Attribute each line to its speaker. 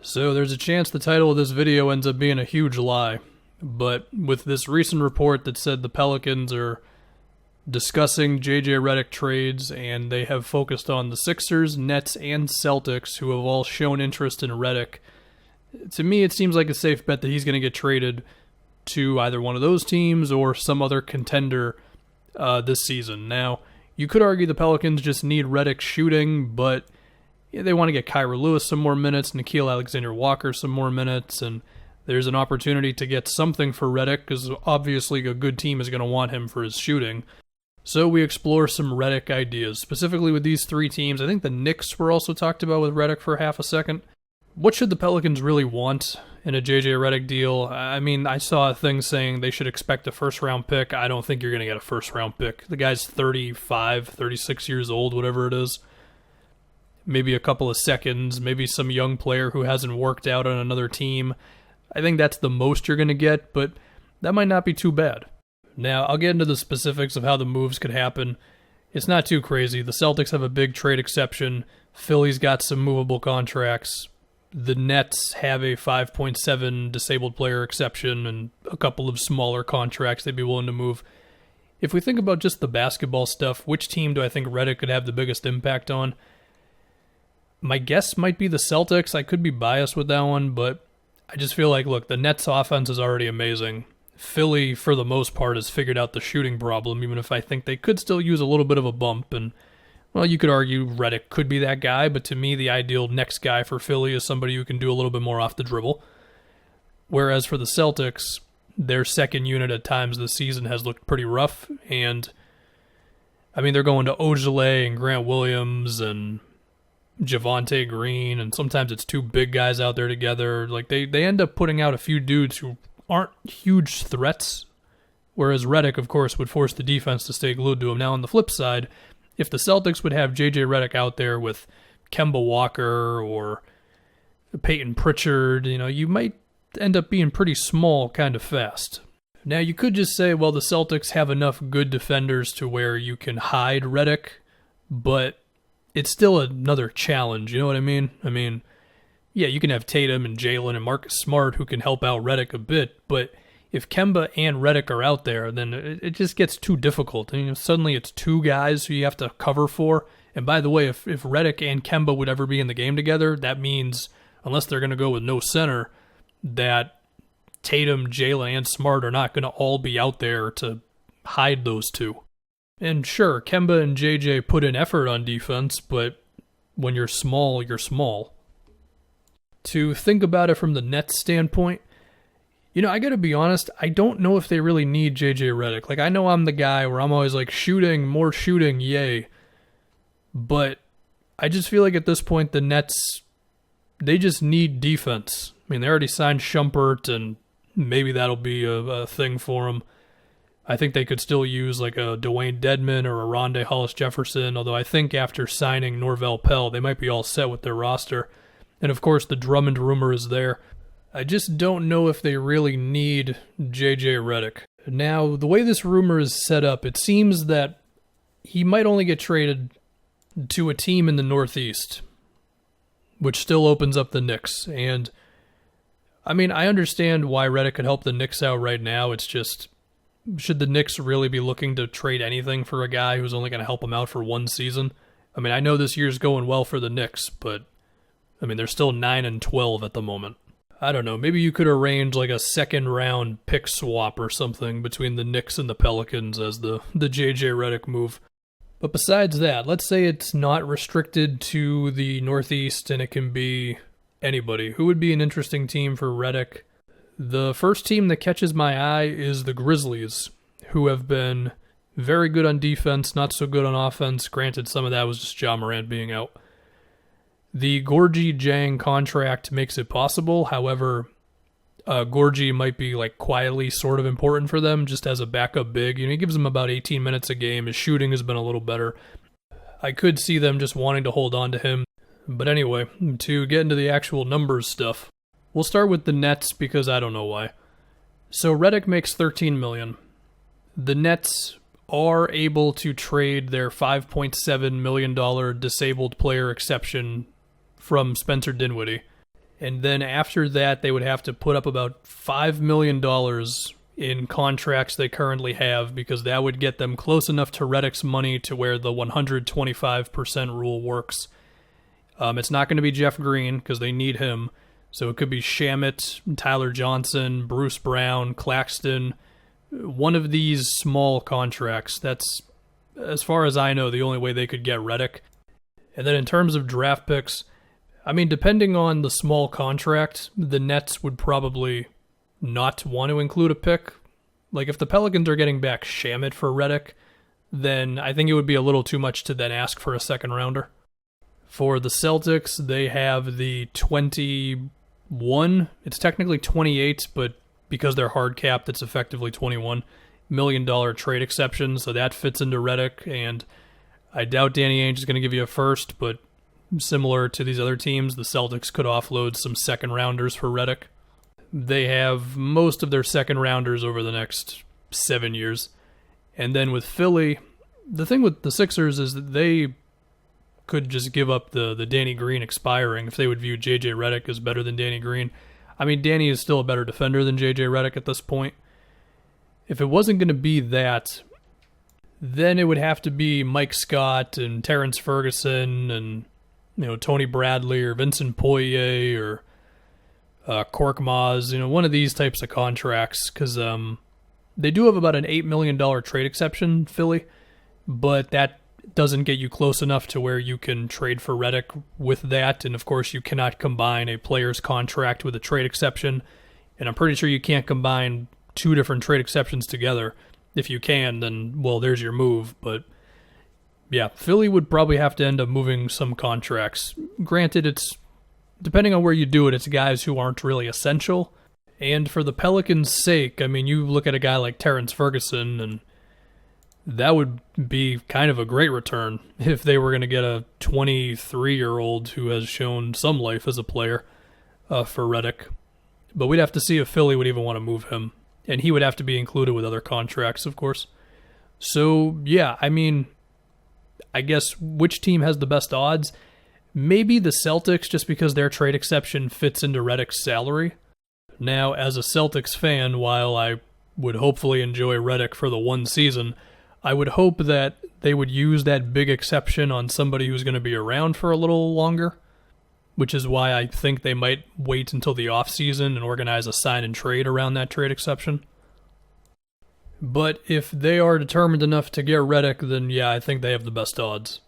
Speaker 1: So there's a chance the title of this video ends up being a huge lie, but with this recent report that said the Pelicans are discussing JJ Redick trades and they have focused on the Sixers, Nets, and Celtics, who have all shown interest in Redick, to me it seems like a safe bet that he's going to get traded to either one of those teams or some other contender this season. Now, you could argue the Pelicans just need Redick shooting, but they want to get Kyra Lewis some more minutes, Nickeil Alexander-Walker some more minutes, and there's an opportunity to get something for Redick because obviously a good team is going to want him for his shooting. So we explore some Redick ideas, specifically with these three teams. I think the Knicks were also talked about with Redick for half a second. What should the Pelicans really want in a JJ Redick deal? I mean, I saw a thing saying they should expect a first-round pick. I don't think you're going to get a first-round pick. The guy's 35, 36 years old, whatever it is. Maybe a couple of seconds, maybe some young player who hasn't worked out on another team. I think that's the most you're going to get, but that might not be too bad. Now, I'll get into the specifics of how the moves could happen. It's not too crazy. The Celtics have a big trade exception. Philly's got some movable contracts. The Nets have a 5.7 disabled player exception and a couple of smaller contracts they'd be willing to move. If we think about just the basketball stuff, which team do I think Redick could have the biggest impact on? My guess might be the Celtics. I could be biased with that one, but I just feel like, look, the Nets' offense is already amazing. Philly, for the most part, has figured out the shooting problem, even if I think they could still use a little bit of a bump. And, well, you could argue Redick could be that guy, but to me, the ideal next guy for Philly is somebody who can do a little bit more off the dribble. Whereas for the Celtics, their second unit at times this season has looked pretty rough. And, I mean, they're going to Ojale and Grant Williams and Javonte Green, and sometimes it's two big guys out there together. Like they end up putting out a few dudes who aren't huge threats, whereas Redick, of course, would force the defense to stay glued to him. Now, on the flip side, if the Celtics would have JJ Redick out there with Kemba Walker or Peyton Pritchard, you might end up being pretty small kind of fast. Now, you could just say, well, the Celtics have enough good defenders to where you can hide Redick, but it's still another challenge, you know what I mean? I mean, yeah, you can have Tatum and Jalen and Marcus Smart who can help out Redick a bit, but if Kemba and Redick are out there, then it just gets too difficult. Suddenly it's two guys who you have to cover for. And by the way, if Redick and Kemba would ever be in the game together, that means, unless they're going to go with no center, that Tatum, Jalen, and Smart are not going to all be out there to hide those two. And sure, Kemba and JJ put in effort on defense, but when you're small, you're small. To think about it from the Nets standpoint, I gotta be honest, I don't know if they really need JJ Redick. Like, I know I'm the guy where I'm always like, more shooting, yay. But I just feel like at this point, the Nets, they just need defense. I mean, they already signed Shumpert, and maybe that'll be a thing for them. I think they could still use like a Dwayne Dedmon or a Rondae Hollis-Jefferson, although I think after signing Norvel Pell, they might be all set with their roster. And of course, the Drummond rumor is there. I just don't know if they really need JJ Redick. Now, the way this rumor is set up, it seems that he might only get traded to a team in the Northeast, which still opens up the Knicks. And, I mean, I understand why Redick could help the Knicks out right now. It's just, should the Knicks really be looking to trade anything for a guy who's only going to help them out for one season? I mean, I know this year's going well for the Knicks, but, I mean, they're still 9-12 at the moment. I don't know, maybe you could arrange like a second-round pick swap or something between the Knicks and the Pelicans as the JJ Redick move. But besides that, let's say it's not restricted to the Northeast and it can be anybody. Who would be an interesting team for Redick? The first team that catches my eye is the Grizzlies, who have been very good on defense, not so good on offense. Granted, some of that was just Ja Morant being out. The Gorgui Dieng contract makes it possible. However, Gorgui might be like quietly sort of important for them just as a backup big. He gives them about 18 minutes a game. His shooting has been a little better. I could see them just wanting to hold on to him. But anyway, to get into the actual numbers stuff, we'll start with the Nets because I don't know why. So Redick makes $13 million. The Nets are able to trade their $5.7 million disabled player exception from Spencer Dinwiddie. And then after that, they would have to put up about $5 million in contracts they currently have, because that would get them close enough to Redick's money to where the 125% rule works. It's not going to be Jeff Green because they need him. So it could be Shamet, Tyler Johnson, Bruce Brown, Claxton. One of these small contracts. That's, as far as I know, the only way they could get Redick. And then in terms of draft picks, I mean, depending on the small contract, the Nets would probably not want to include a pick. Like, if the Pelicans are getting back Shamet for Redick, then I think it would be a little too much to then ask for a second rounder. For the Celtics, they have the 21, it's technically 28, but because they're hard capped, it's effectively $21 million trade exception, so that fits into Redick, and I doubt Danny Ainge is going to give you a first, but similar to these other teams, the Celtics could offload some second rounders for Redick. They have most of their second rounders over the next 7 years. And then with Philly, the thing with the Sixers is that they could just give up the Danny Green expiring if they would view J.J. Redick as better than Danny Green. I mean, Danny is still a better defender than J.J. Redick at this point. If it wasn't going to be that, then it would have to be Mike Scott and Terrence Ferguson and, you know, Tony Bradley or Vincent Poirier or Korkmaz, you know, one of these types of contracts, because they do have about an $8 million trade exception, Philly, but that doesn't get you close enough to where you can trade for Redick with that, and of course you cannot combine a player's contract with a trade exception, and I'm pretty sure you can't combine two different trade exceptions together. If you can, then, well, there's your move, but yeah, Philly would probably have to end up moving some contracts. Granted, it's, depending on where you do it, it's guys who aren't really essential. And for the Pelicans' sake, I mean, you look at a guy like Terrence Ferguson, and that would be kind of a great return if they were going to get a 23-year-old who has shown some life as a player for Redick. But we'd have to see if Philly would even want to move him. And he would have to be included with other contracts, of course. So, yeah, I mean, I guess which team has the best odds? Maybe the Celtics, just because their trade exception fits into Redick's salary. Now, as a Celtics fan, while I would hopefully enjoy Redick for the one season, I would hope that they would use that big exception on somebody who's going to be around for a little longer, which is why I think they might wait until the offseason and organize a sign and trade around that trade exception. But if they are determined enough to get Redick, then yeah, I think they have the best odds.